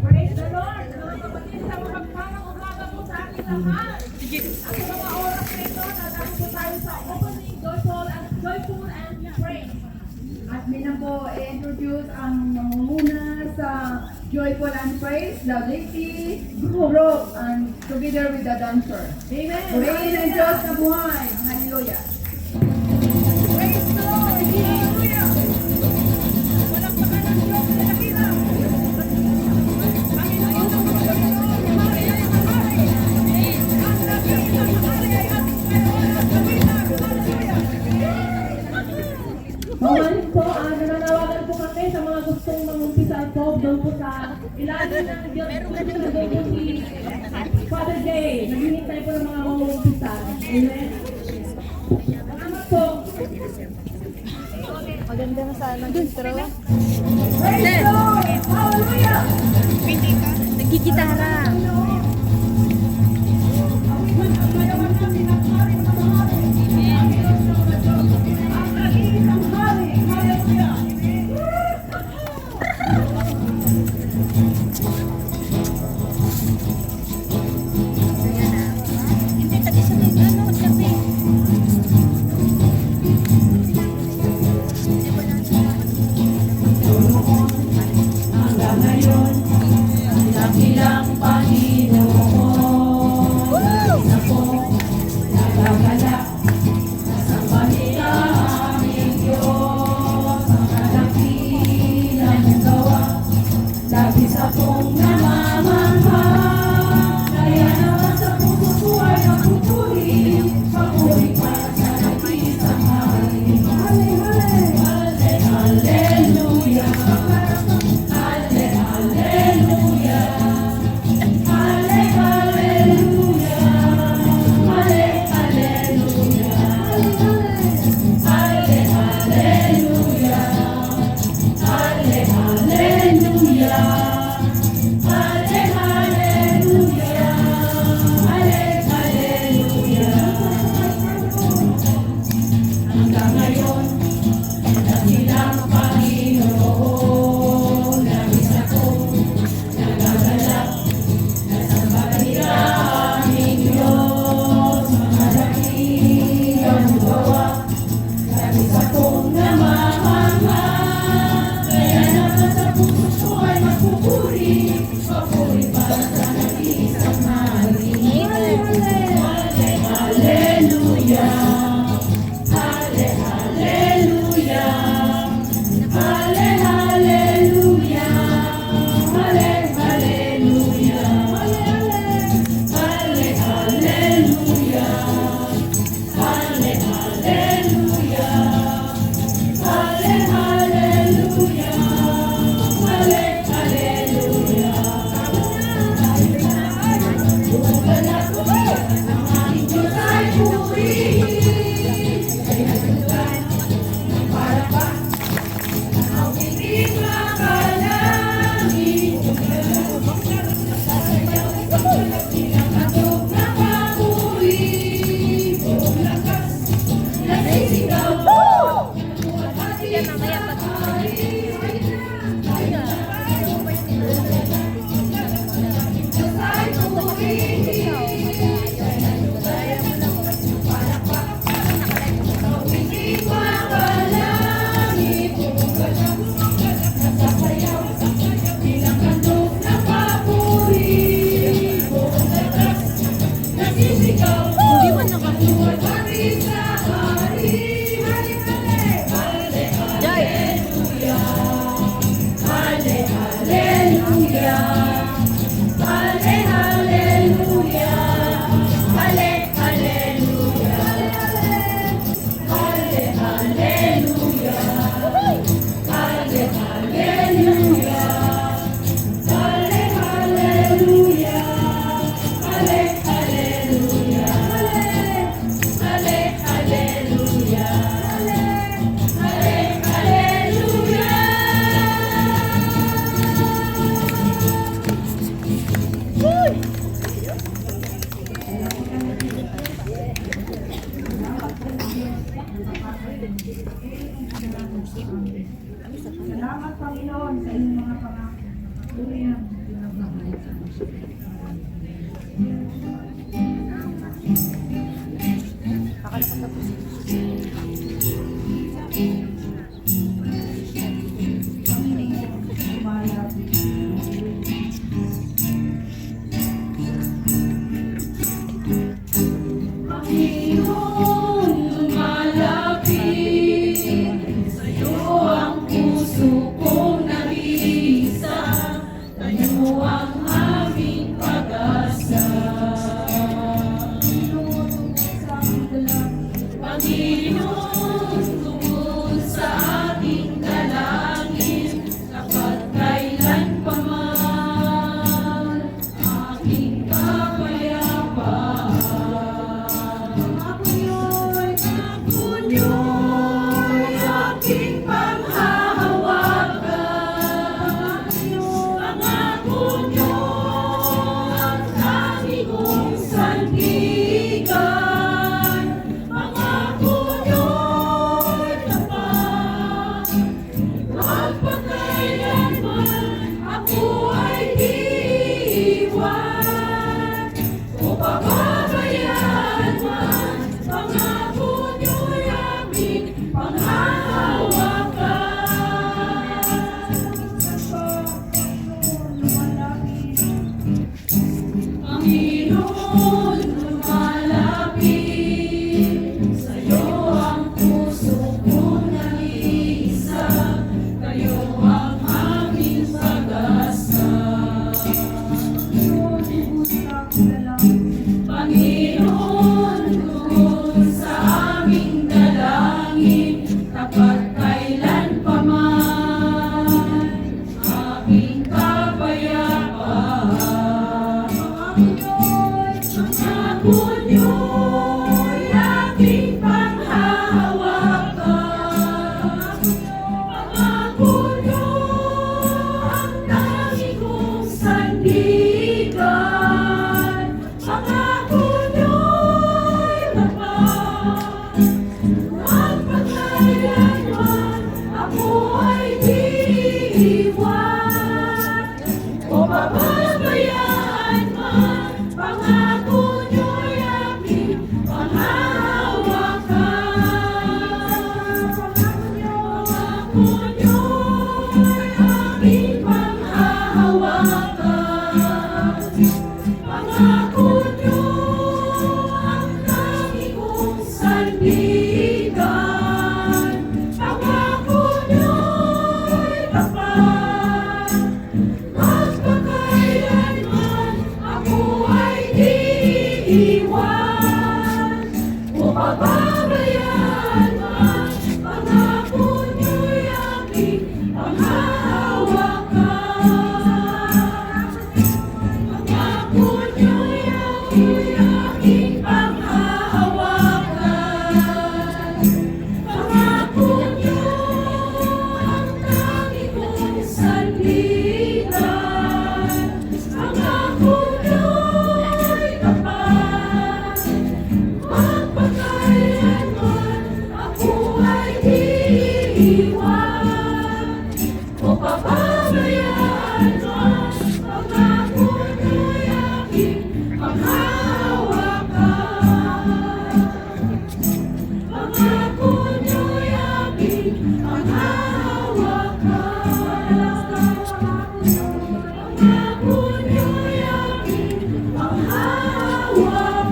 Praise the Lord! Mga kapatid, sa mapagpalang umaga po sa ating lahat. At sa mga oras na ito, dadako po tayo sa opening joyful and praise. At bilang po i-introduce ang mamumuna sa Joyful and Praise, the Lady Group, and together with the dancer. Amen! Purihin ang Diyos na buhay. Hallelujah. Praise the Lord! Hallelujah! Walang pangalan Diyos na nakita. Panginoon ang hari ay ang hari. Ang nakita ng hari ay ating Panginoon at kapitan. Hallelujah! Mawalit po, nananawagan po kami sa mga gustong mag-umpisa po doon po sa ilalim ng Diyos po si Father Jay. Naghihintay po ng mga mag-umpisa. Amen? Salamat po. Maganda na sana intro. Praise the Lord! Hallelujah! Nagkikitara. Hindi tayo sa may gano'n kasi. Hanggang ngayon, dakilang Panginoon, na po, nagagalak, nasambahin ang aming Diyos, ang kadakilang gawa, labis akong namamangha, kaya naman sa puso ko ay napupuri, papuri para sa nag-isang hari. Hallelujah! Hanggang ngayon, dakilang Panginoon, labis akong nagagalak, nasambahin ang aming Diyos, mga dakilang gawa, labis akong namamangha, kaya naman sa puso ko ay magpupuri, papuri para sa nag-iisang hari. Hallelujah! Hallelujah. Salamat, Panginoon, sa inyong mga pangako. Hallelujah. Panginoon, lumalapit sa'yo ang puso kong nag-iisa, tayo ang aming pag-asa. Panginoon, tungkol sa ating dalangin, dapat kailan pa man aking kapayapaan. Ako'y aking panghahawakan. Pangako niyo ang tangi kong sandigan. Pangako niyo'y tapat. Magpakailanman ako ay di iwan. O pababayaan man, pangako niyo'y aming panghahawakan. Panginoon, lumalapit sa'yo ang puso kong nag-iisa, kayo ang aming pag-asa. Panginoon, tungkol sa aming dalangin, tapat kailan pa man aking kapayapaan. Pangako niyo'y aking panghahawakan. Pangako niyo ang tangi kong sandigan. Pangako niyo'y tapat. Magpakailanman ako ay di iwan. O pababayaan man, pangako niyo'y aking panghahawakan. Pangako niyo'y aking panghahawakan. Pangako niyo ang tangi kong sandigan. Pangako niyo'y tapat. Magpakailanman ako ay di iwan. O pababayaan man, pangako niyo'y aking panghahawakan. Pangako niyo'y aking panghahawakan. Pangako niyo ang tangi kong sandigan. Pangako niyo'y tapat. Magpakailanman ako ay di iwan. O pababayaan man, pangako niyo'y aking panghahawakan. Pangako niyo'y aking panghahawakan. Pangako niyo'y aking panghahawakan.